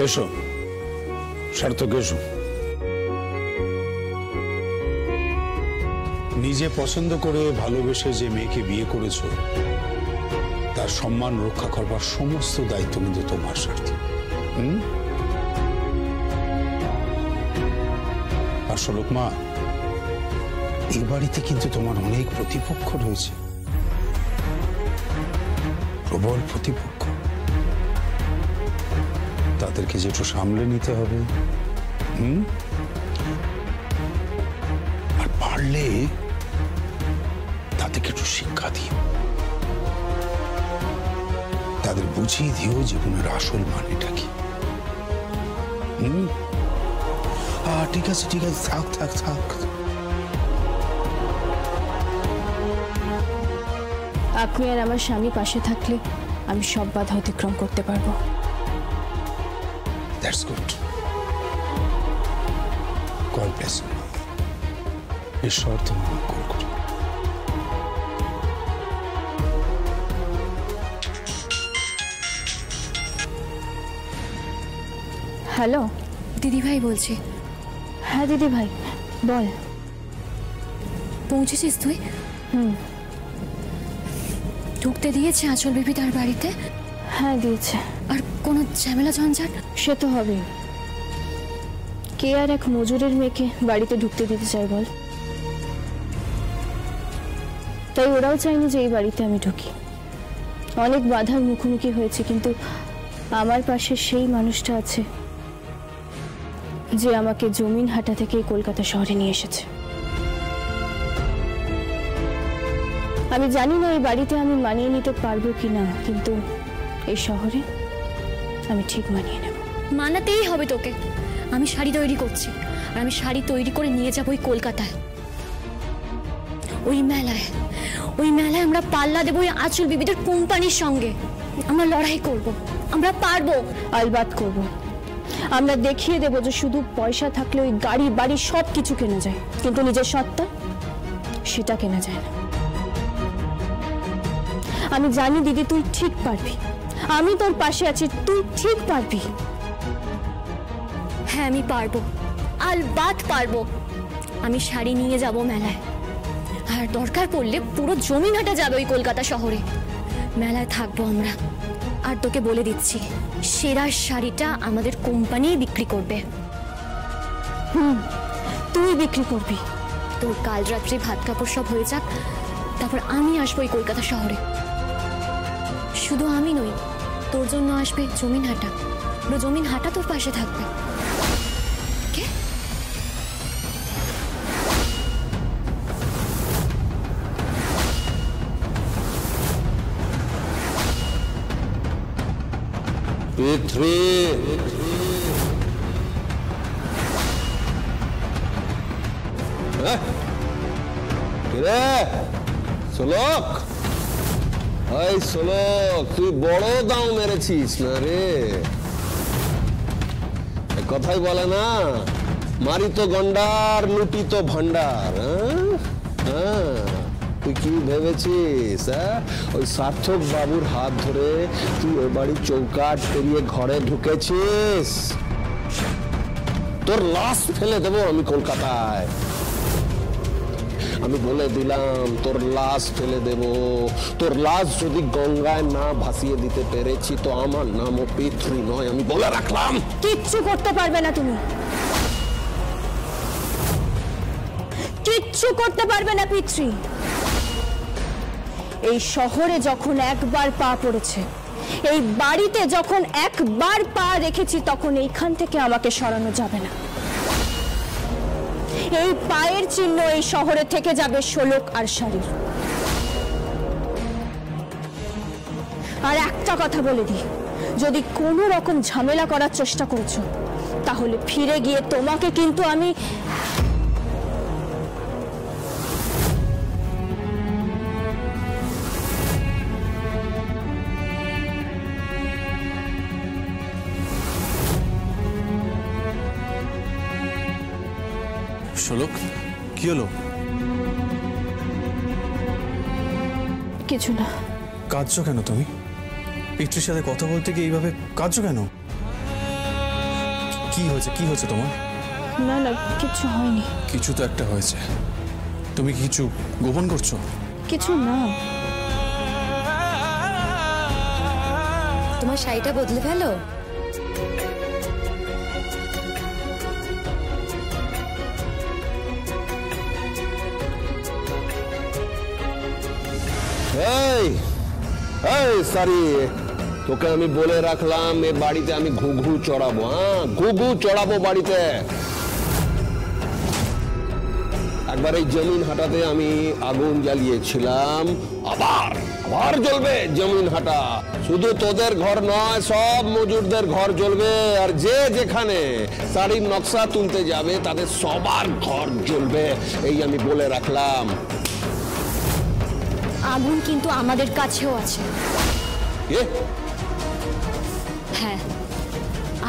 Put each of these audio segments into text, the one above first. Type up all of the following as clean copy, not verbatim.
এসো সার্থক, এসো। নিজে পছন্দ করে ভালোবেসে যে মেয়েকে বিয়ে করেছো তার সম্মান রক্ষা করবার সমস্ত দায়িত্ব কিন্তু তোমার, সার্থক। আর শোলক মা, এই বাড়িতে কিন্তু তোমার অনেক প্রতিপক্ষ রয়েছে, প্রবল প্রতিপক্ষ। তাদেরকে যেটু সামলে নিতে হবে। আর পারলে তাদেরকে একটু শিক্ষা দিও, তাদের বুঝিয়ে দিও জীবনের আসল মানেটা কি। ঠিক আছে ঠিক আছে, থাক থাক থাক। আপনি আর আমার স্বামী পাশে থাকলে আমি সব বাধা অতিক্রম করতে পারবো। That's good. God bless you. ঈশ্বর তোমার মঙ্গল করুন। হ্যালো, দিদি ভাই বলছি। হ্যাঁ দিদি ভাই বল। পৌঁছেছিস তুই? ঢুকতে দিয়েছে আঁচল বেবি তার বাড়িতে? হ্যাঁ দিয়েছে। আর কোনো ঝামেলা ঝঞ্ঝাট? সে তো হবে, কে আর এক মজুরের মেয়েকে বাড়িতে ঢুকতে দিতে চাই বল। তাই ওরাও চায়নি যে এই বাড়িতে আমি ঢুকি। অনেক বাধার মুখোমুখি হয়েছে, কিন্তু আমার পাশে সেই মানুষটা আছে যে আমাকে জমিন হাটা থেকে কলকাতা শহরে নিয়ে এসেছে। আমি জানি না এই বাড়িতে আমি মানিয়ে নিতে পারবো কিনা, কিন্তু এই শহরে আমি ঠিক মানিয়ে নেব। মানাতেই হবে তোকে। আমি শাড়ি তৈরি করছি, আর আমি শাড়ি তৈরি করে নিয়ে যাবো ওই কলকাতায়, ওই মেলায় আমরা পাল্লা দেবো ওই আঁচল বিবিদের কোম্পানির সঙ্গে। আমরা লড়াই করব, আমরা পারবো। আলবাত করব। আমরা দেখিয়ে দেবো যে শুধু পয়সা থাকলে ওই গাড়ি বাড়ি সব কিছু কেনা যায়, কিন্তু নিজের সত্তা সেটা কেনা যায় না। আমি জানি দিদি তুই ঠিক পারবি, আমি তোর পাশে আছি, তুই ঠিক পারবি। হ্যাঁ আমি পারবো, আলবাত পারবো। আমি শাড়ি নিয়ে যাব মেলায়, আর দরকার পড়লে পুরো জমিন হাটা যাবে ওই কলকাতা শহরে। মেলায় থাকবো আমরা। আর তোকে বলে দিচ্ছি, সেরা শাড়িটা আমাদের কোম্পানি বিক্রি করবে। তুই বিক্রি করবি? তোর কাল রাত্রি ভাত কাপড় সব হয়ে যাক, তারপর আমি আসবো এই কলকাতা শহরে। শুধু আমি নই, তোর জন্য আসবে জমিন হাটা, পুরো জমিন হাটা তোর পাশে থাকবে। পৃথ্বী, সোলক, সোলক, তুই বড় দাও মেরেছিস না রে। কথাই বলে না, মারি তো গন্ডার, লুটি তো ভান্ডার। তুই কি ভেবেছিস? ওই সার্থক বাবুর হাত ধরে তুই ওই বাড়ির চৌকাঠ পেরিয়ে ঘরে ঢুকেছিস? তোর লাশ ফেলে দেবো আমি কলকাতায়। আমি বলে দিলাম, তোর লাশ ফেলে দেব। তোর লাশ যদি গঙ্গায় না ভাসিয়ে দিতে পেরেছি তো আমার নামও পৃথ্বী নয়, আমি বলে রাখলাম। কিচ্ছু করতে পারবে না তুমি, কিচ্ছু করতে পারবে না পৃথ্বী। এই শহরে যখন একবার পা পড়েছে, এই বাড়িতে যখন একবার পা রেখেছি, তখন এইখান থেকে আমাকে সরানো যাবে না। এই পায়ের চিহ্ন এই শহরে থেকে যাবে শোলক আর শাড়ির। আর একটা কথা বলে দিই, যদি কোনো রকম ঝামেলা করার চেষ্টা করেছো, তাহলে ফিরে গিয়ে তোমাকে কিন্তু আমি শোলক, কি হলো? কিছু না। কাঁদছো কেন তুমি? পিতৃর সাথে কথা বলতে গিয়ে এইভাবে কাঁদছো কেন? কি হয়েছে তোমার? না না, কিছু হয়নি। কিছু তো একটা হয়েছে। তুমি কি কিছু গোপন করছো? কিছু না। তোমার শাড়িটা বদলে ফেলো। সরি, তোকে আমি বলে রাখলাম এ বাড়িতে আমি ঘুঘু চড়াবো। হ্যাঁ, ঘুঘু চড়াবো বাড়িতে। একবার এই জমিন হাটাতে আমি আগুন জ্বালিয়েছিলাম, আবার জ্বলবে জমিন হাটা। শুধু তোদের ঘর নয়, সব মজুরদের ঘর জ্বলবে। আর যে যেখানে শাড়ির নকশা তুলতে যাবে তাদের সবার ঘর জ্বলবে, এই আমি বলে রাখলাম। আগুন কিন্তু আমাদের কাছেও আছে। হ্যাঁ,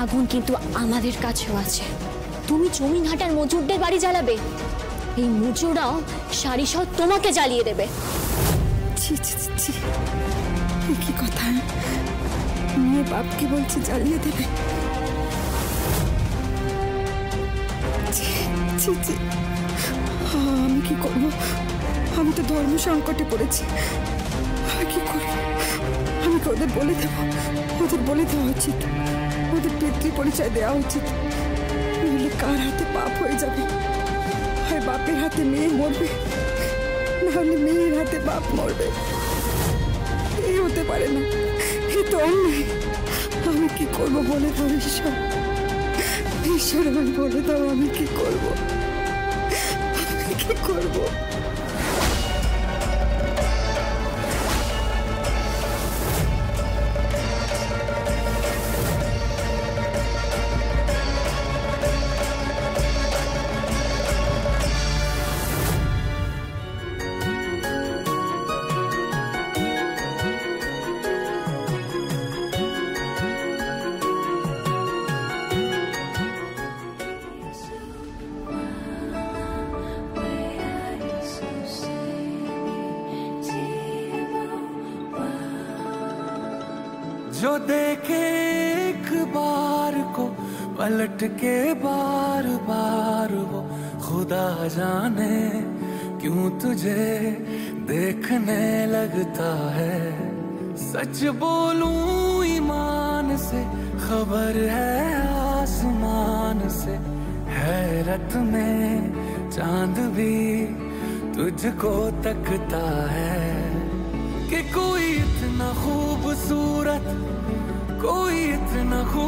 আগুন কিন্তু আমাদের কাছেও আছে। তুমি জমিনহাটার মজুরদের বাড়ি জ্বালাবে, এই মজুররাও শাড়ি সহ তোমাকে জ্বালিয়ে দেবে। ছি ছি ছি, কি কথা! মেয়ে বাপকে বলছে জ্বালিয়ে দেবে। ছি ছি, আমি কি করব? আমি তো ধর্ম সংকটে পড়েছি। আমি কি করব? আমি কি ওদের বলে দেব? ওদের বলে দেওয়া উচিত, ওদের পিতৃ পরিচয় দেওয়া উচিত। নইলে কার হাতে পাপ হয়ে যাবে। হয় বাপের হাতে মেয়ে মরবে, নাহলে মেয়ের হাতে বাপ মরবে। এই হতে পারে না, এ তো অন্যায়। আমি কি করবো বলে দাও ঈশ্বর, ঈশ্বর আমি বলে দাও আমি কি করবো, আমি কি করবো? जो देखे एक बार को पलट के बार बार वो खुदा जाने क्यों तुझे देखने लगता है। सच बोलूं ईमान से खबर है आसमान से, हैरत में चांद भी तुझको तकता है कि कोई इतना खूबसूरत, कोई इतना खूबसूरत